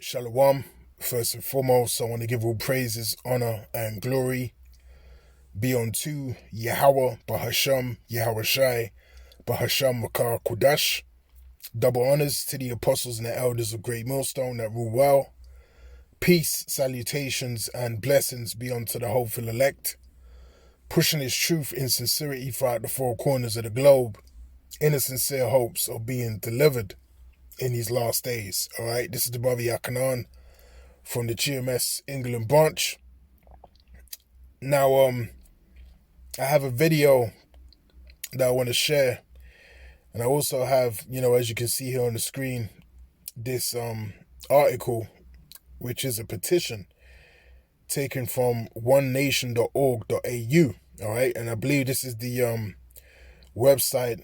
Shalom. First and foremost, I want to give all praises, honor, and glory be unto Yahweh, Bahasham, Yahweh Shai, Bahasham Makar Kudash. Double honors to the apostles and the elders of Great Millstone that rule well. Peace, salutations, and blessings be unto the hopeful elect, pushing his truth in sincerity throughout the four corners of the globe, in the sincere hopes of being delivered in these last days. All right, this is the brother Yakanan from the GMS England branch. Now, I have a video that I want to share, and I also have, as you can see here on the screen, this article, which is a petition taken from onenation.org.au. All right, and I believe this is the website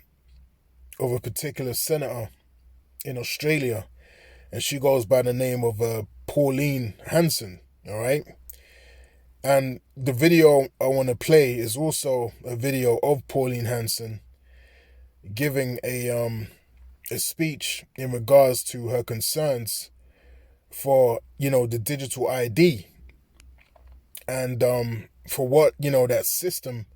of a particular senator in Australia, and she goes by the name of Pauline Hanson. All right, and the video I want to play is also a video of Pauline Hanson giving a speech in regards to her concerns for the digital ID, and for what that system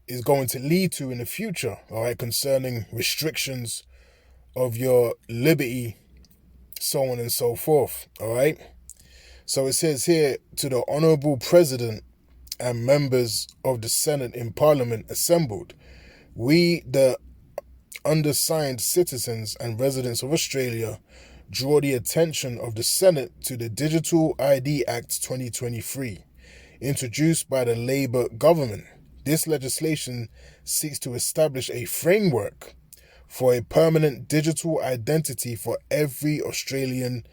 is going to lead to in the future. All right, concerning restrictions of your liberty, so on and so forth. All right, so it says here, to the Honourable President and members of the Senate in Parliament assembled, we, the undersigned citizens and residents of Australia, draw the attention of the Senate to the Digital ID Act 2023, introduced by the Labour government. This legislation seeks to establish a framework for a permanent digital identity for every Australian,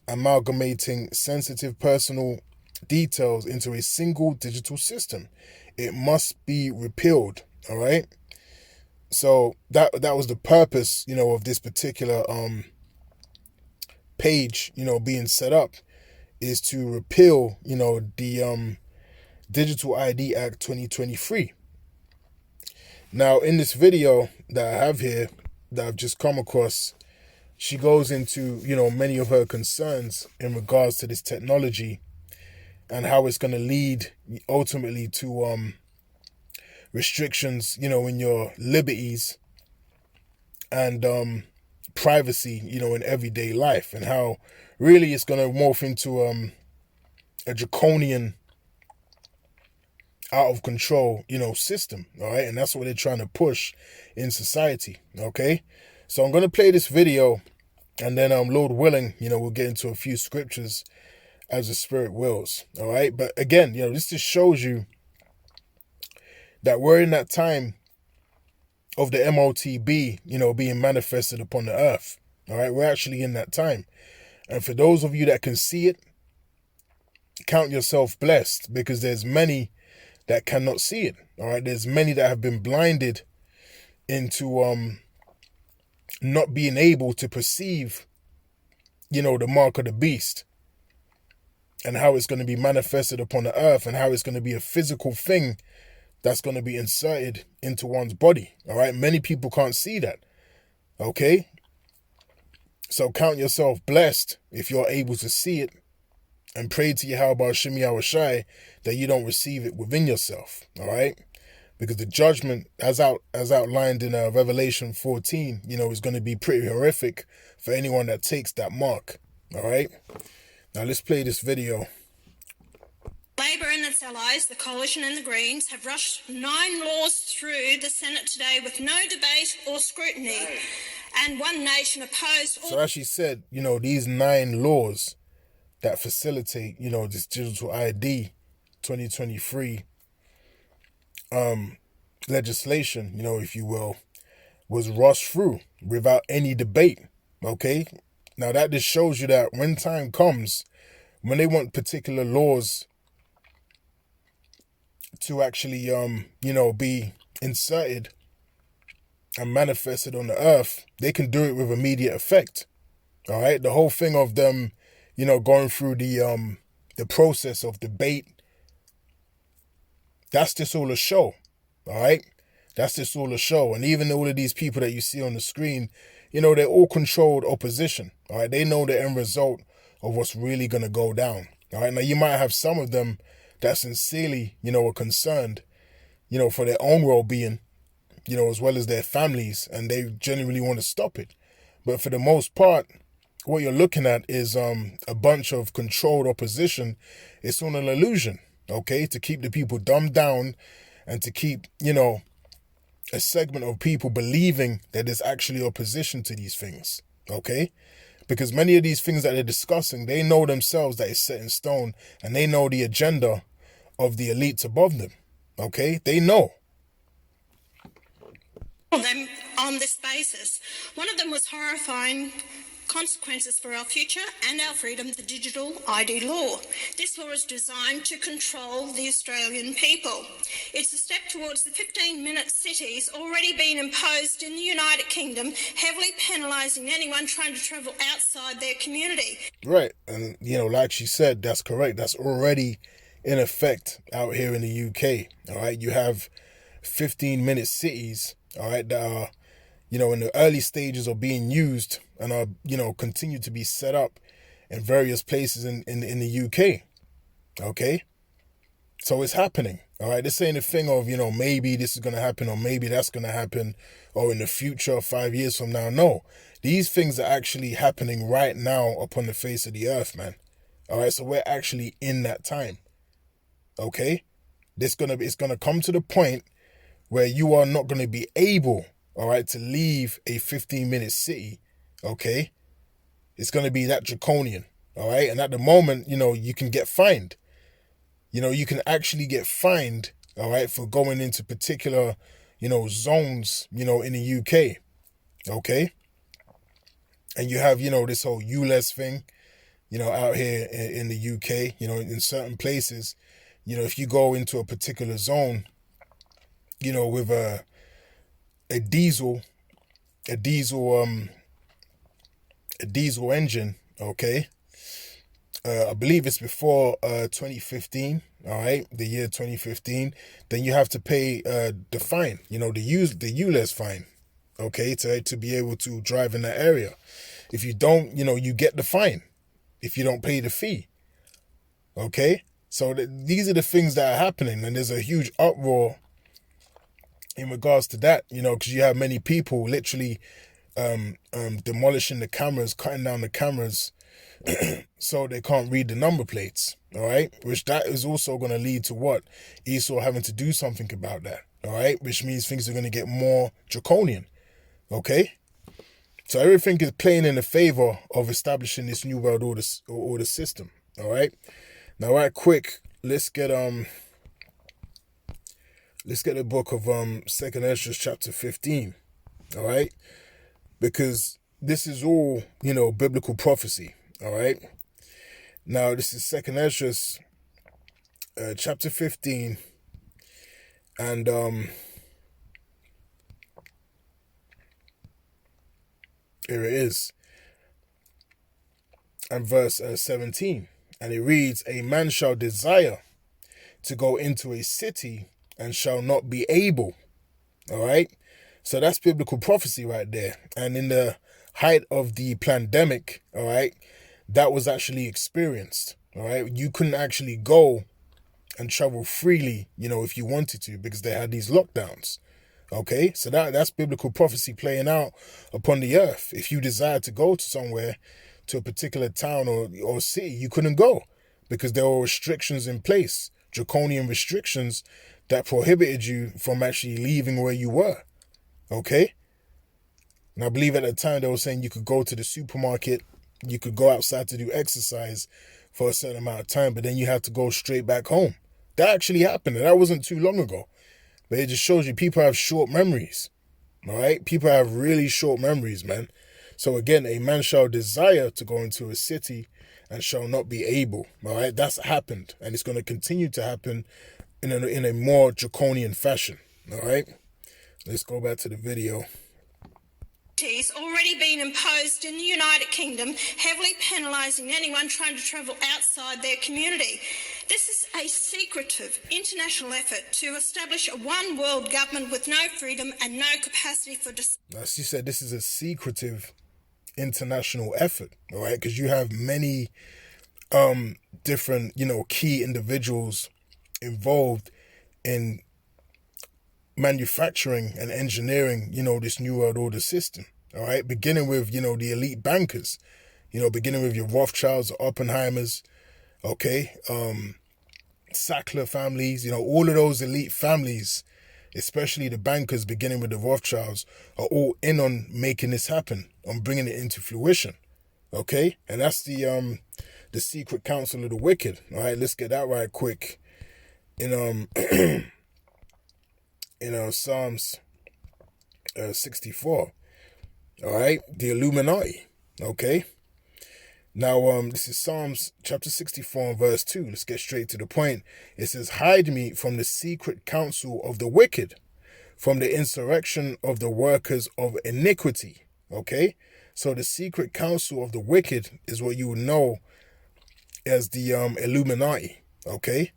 amalgamating sensitive personal details into a single digital system. It must be repealed. All right. So that was the purpose, of this particular page, being set up, is to repeal, the Digital ID Act 2023. Now, in this video that I have here, that I've just come across, she goes into, many of her concerns in regards to this technology and how it's going to lead ultimately to restrictions, in your liberties and privacy, in everyday life, and how really it's going to morph into a draconian, out of control, system. All right, and that's what they're trying to push in society. Okay, so I'm going to play this video, and then Lord willing, we'll get into a few scriptures as the Spirit wills. All right, but again, this just shows you that we're in that time of the MOTB, being manifested upon the earth. All right, we're actually in that time. And for those of you that can see it, count yourself blessed, because there's many that cannot see it. All right, there's many that have been blinded into not being able to perceive, the mark of the beast, and how it's going to be manifested upon the earth, and how it's going to be a physical thing that's going to be inserted into one's body. All right, many people can't see that. Okay, so count yourself blessed if you're able to see it, and pray to Yahweh Shem Yahweh Shai that you don't receive it within yourself. All right, because the judgment, as outlined in Revelation 14, is going to be pretty horrific for anyone that takes that mark. All right, now let's play this video. Labor and its allies, the Coalition and the Greens, have rushed 9 laws through the Senate today with no debate or scrutiny, and One Nation opposed. So as she said, these 9 laws that facilitate, this digital ID 2023 legislation, if you will, was rushed through without any debate. Okay, now that just shows you that when time comes, when they want particular laws to actually, be inserted and manifested on the earth, they can do it with immediate effect. All right, the whole thing of them, going through the process of debate, that's just all a show. All right, that's just all a show. And even all of these people that you see on the screen, they're all controlled opposition. All right, they know the end result of what's really going to go down. All right. Now, you might have some of them that sincerely, are concerned, for their own well-being, as well as their families, and they genuinely want to stop it. But for the most part, what you're looking at is a bunch of controlled opposition. It's on an illusion, okay, to keep the people dumbed down and to keep, a segment of people believing that there's actually opposition to these things, okay? Because many of these things that they're discussing, they know themselves that it's set in stone, and they know the agenda of the elites above them, okay? They know. Them on this basis. One of them was horrifying consequences for our future and our freedom, the digital ID law. This law is designed to control the Australian people. It's a step towards the 15-minute cities already being imposed in the United Kingdom, heavily penalising anyone trying to travel outside their community. Right, and like she said, that's correct. That's already in effect out here in the UK, all right? You have 15-minute cities, all right, that are, in the early stages of being used and are, continue to be set up in various places in the UK, okay? So it's happening, all right? This ain't a thing of, maybe this is going to happen or maybe that's going to happen or in the future, 5 years from now. No, these things are actually happening right now upon the face of the earth, man. All right, so we're actually in that time, okay? It's going to come to the point where you are not going to be able, all right, to leave a 15-minute city, okay? It's going to be that draconian, all right? And at the moment, you can get fined. You can actually get fined, all right, for going into particular, zones, in the UK, okay? And you have, this whole ULEZ thing, out here in the UK, in certain places, if you go into a particular zone, with a diesel engine, okay? I believe it's before 2015, all right, the year 2015. Then you have to pay the fine, the ULEZ fine, okay, to be able to drive in that area. If you don't, you get the fine if you don't pay the fee, okay? So these are the things that are happening, and there's a huge uproar in regards to that, because you have many people literally demolishing the cameras, cutting down the cameras so they can't read the number plates, all right? Which that is also going to lead to what? ESO having to do something about that, all right? Which means things are going to get more draconian, okay? So everything is playing in the favor of establishing this new world order system, all right? Now, right quick, let's get the book of 2nd Esdras chapter 15, all right? Because this is all, biblical prophecy, all right? Now, this is 2nd Esdras chapter 15, and here it is, and verse 17, and it reads, "A man shall desire to go into a city and shall not be able." All right. So that's biblical prophecy right there. And in the height of the pandemic, all right, that was actually experienced. All right. You couldn't actually go and travel freely, if you wanted to, because they had these lockdowns. Okay. So that's biblical prophecy playing out upon the earth. If you desired to go to somewhere, to a particular town or city, you couldn't go because there were restrictions in place, draconian restrictions that prohibited you from actually leaving where you were, okay? And I believe at the time they were saying you could go to the supermarket, you could go outside to do exercise for a certain amount of time, but then you had to go straight back home. That actually happened, and that wasn't too long ago. But it just shows you people have short memories, all right? People have really short memories, man. So again, a man shall desire to go into a city and shall not be able, all right? That's happened, and it's going to continue to happen in a more draconian fashion, all right? Let's go back to the video. Already been imposed in the United Kingdom, heavily penalising anyone trying to travel outside their community. This is a secretive international effort to establish a one world government with no freedom and no capacity for... As she said, this is a secretive international effort, all right? Because you have many different, key individuals involved in manufacturing and engineering, this New World Order system. All right, beginning with, the elite bankers, beginning with your Rothschilds, the Oppenheimers, okay, Sackler families, all of those elite families, especially the bankers, beginning with the Rothschilds, are all in on making this happen, on bringing it into fruition, okay? And that's the secret council of the wicked. All right, let's get that right quick. In Psalms 64. All right, the Illuminati. Okay. Now, this is Psalms chapter 64 and verse 2. Let's get straight to the point. It says, "Hide me from the secret counsel of the wicked, from the insurrection of the workers of iniquity." Okay. So the secret counsel of the wicked is what you would know as the Illuminati. Okay.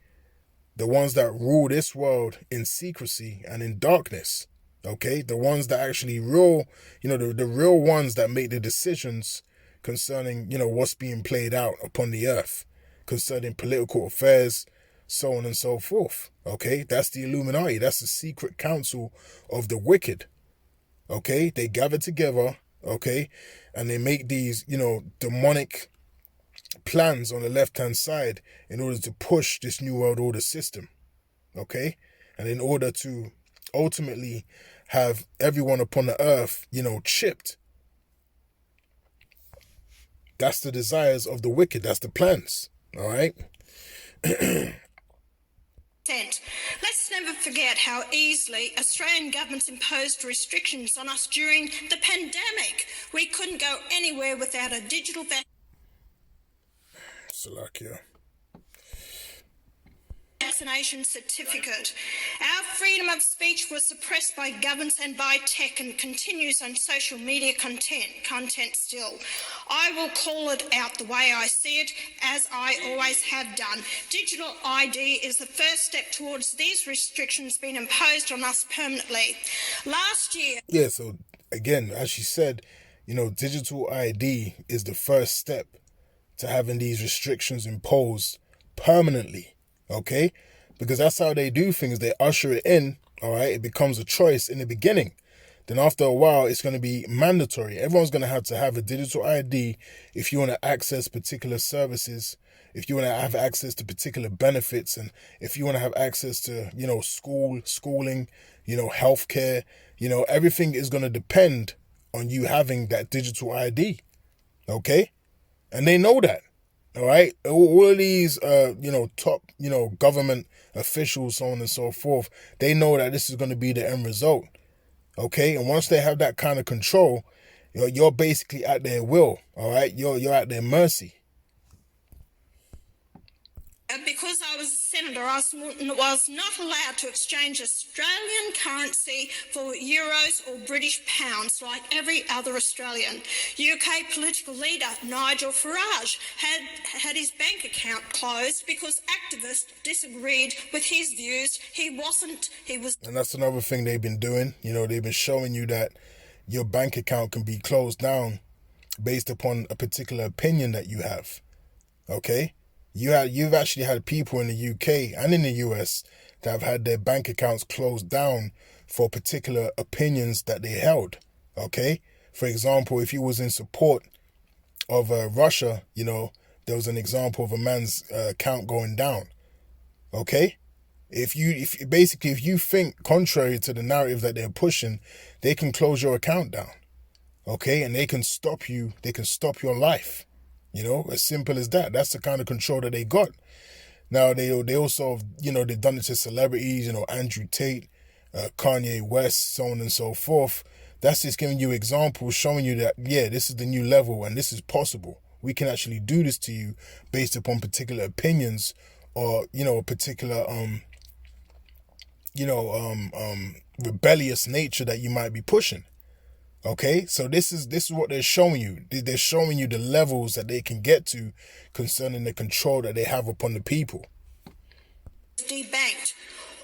The ones that rule this world in secrecy and in darkness. Okay, the ones that actually rule, the real ones that make the decisions concerning, what's being played out upon the earth, concerning political affairs, so on and so forth. Okay, that's the Illuminati. That's the secret council of the wicked. Okay, they gather together, okay, and they make these, demonic plans on the left-hand side in order to push this New World Order system. Okay, and in order to ultimately have everyone upon the earth, chipped. That's the desires of the wicked. That's the plans. All right. Let's never forget how easily Australian governments imposed restrictions on us during the pandemic. We couldn't go anywhere without a digital Salakia. vaccination certificate. Our freedom of speech was suppressed by governments and by tech, and continues on social media content still. I will call it out the way I see it, as I always have done. Digital ID is the first step towards these restrictions being imposed on us permanently. Last year... Yeah, so again, as she said, digital ID is the first step to having these restrictions imposed permanently. Okay, because that's how they do things. They usher it in. All right, it becomes a choice in the beginning. Then after a while, it's going to be mandatory. Everyone's going to have a digital ID if you want to access particular services, if you want to have access to particular benefits, and if you want to have access to, schooling, healthcare, everything is going to depend on you having that digital ID. Okay, and they know that. All right, all of these, top, government officials, so on and so forth, they know that this is going to be the end result. Okay, and once they have that kind of control, you're basically at their will. All right, you're at their mercy. Because I was a senator, I was not allowed to exchange Australian currency for euros or British pounds like every other Australian. UK political leader Nigel Farage had his bank account closed because activists disagreed with his views. And that's another thing they've been doing. They've been showing you that your bank account can be closed down based upon a particular opinion that you have. Okay? You've actually had people in the UK and in the US that have had their bank accounts closed down for particular opinions that they held. Okay? For example, if you was in support of Russia, there was an example of a man's account going down. Okay? If you think contrary to the narrative that they're pushing, they can close your account down. Okay? And they can stop you. They can stop your life. As simple as that. That's the kind of control that they got. Now, they also, they've done it to celebrities, Andrew Tate, Kanye West, so on and so forth. That's just giving you examples, showing you that, yeah, this is the new level and this is possible. We can actually do this to you based upon particular opinions or, a particular, rebellious nature that you might be pushing. Okay, so this is what they're showing you. They're showing you the levels that they can get to concerning the control that they have upon the people. Debanked.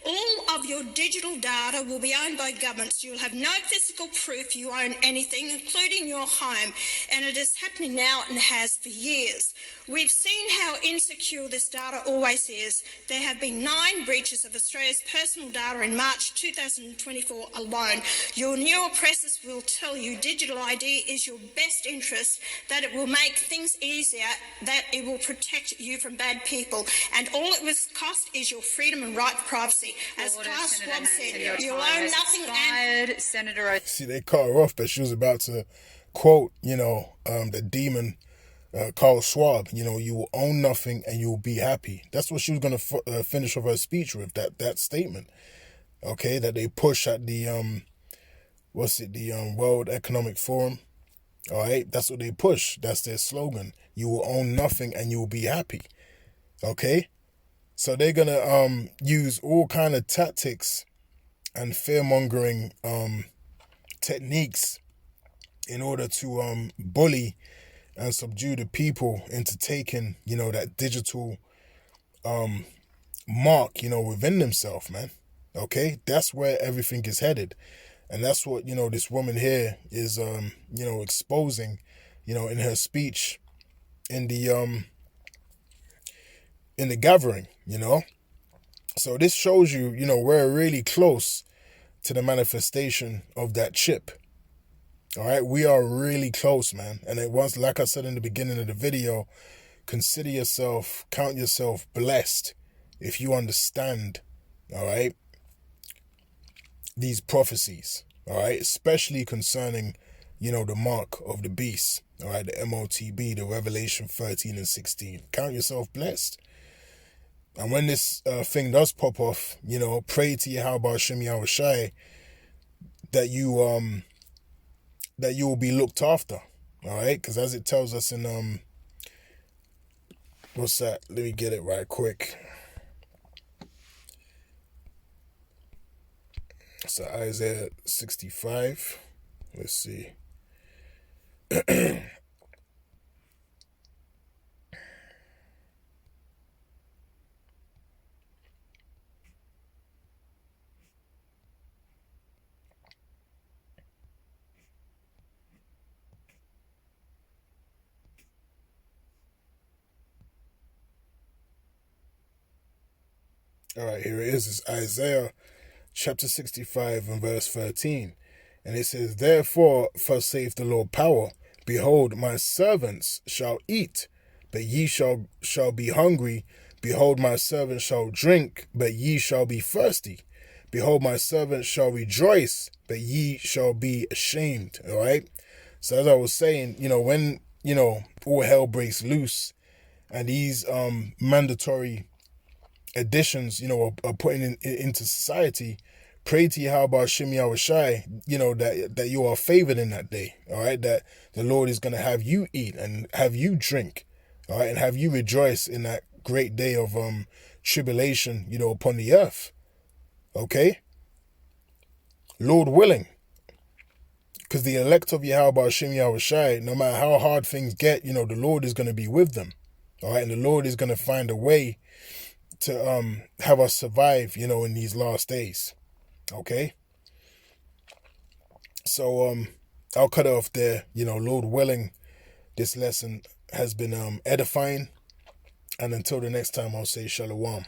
All of your digital data will be owned by governments. You'll have no physical proof you own anything, including your home. And it is happening now and has for years. We've seen how insecure this data always is. There have been 9 breaches of Australia's personal data in March 2024 alone. Your new oppressors will tell you digital ID is your best interest, that it will make things easier, that it will protect you from bad people, and all it will cost is your freedom and right to privacy. As Klaus Schwab said, you'll own nothing and... Senator See, they cut her off, but she was about to quote, the demon Carl Schwab, you will own nothing and you'll be happy. That's what she was going to finish off her speech with, that statement. Okay, that they push at the, World Economic Forum. All right, that's what they push. That's their slogan. You will own nothing and you'll be happy. Okay, so they're going to use all kind of tactics and fear-mongering techniques in order to bully and subdue the people into taking, that digital mark, within themselves, man. Okay, that's where everything is headed. And that's what, this woman here is, exposing, in her speech in the gathering, So this shows you, we're really close to the manifestation of that chip. All right, we are really close, man. And it was, like I said in the beginning of the video, count yourself blessed if you understand, all right, these prophecies, all right, especially concerning, the mark of the beast, all right, the MOTB, the Revelation 13 and 16. Count yourself blessed. And when this thing does pop off, pray to Yahweh Hashem Yahushai that you will be looked after, all right? Because as it tells us in, what's that? Let me get it right quick. So Isaiah 65, let's see. All right, here it is. It's Isaiah chapter 65 and verse 13. And it says, therefore, thus saith the Lord power, behold, my servants shall eat, but ye shall be hungry. Behold, my servants shall drink, but ye shall be thirsty. Behold, my servants shall rejoice, but ye shall be ashamed. All right? So as I was saying, when, all hell breaks loose and these mandatory additions, are put into society, pray to Yahweh Hashem Yahushai, that you are favored in that day, all right, that the Lord is going to have you eat and have you drink, all right, and have you rejoice in that great day of tribulation, upon the earth, okay? Lord willing, because the elect of Yahweh Hashem Yahushai, no matter how hard things get, the Lord is going to be with them, all right, and the Lord is going to find a way to have us survive, in these last days. Okay? So I'll cut it off there. Lord willing, this lesson has been edifying. And until the next time, I'll say shalom.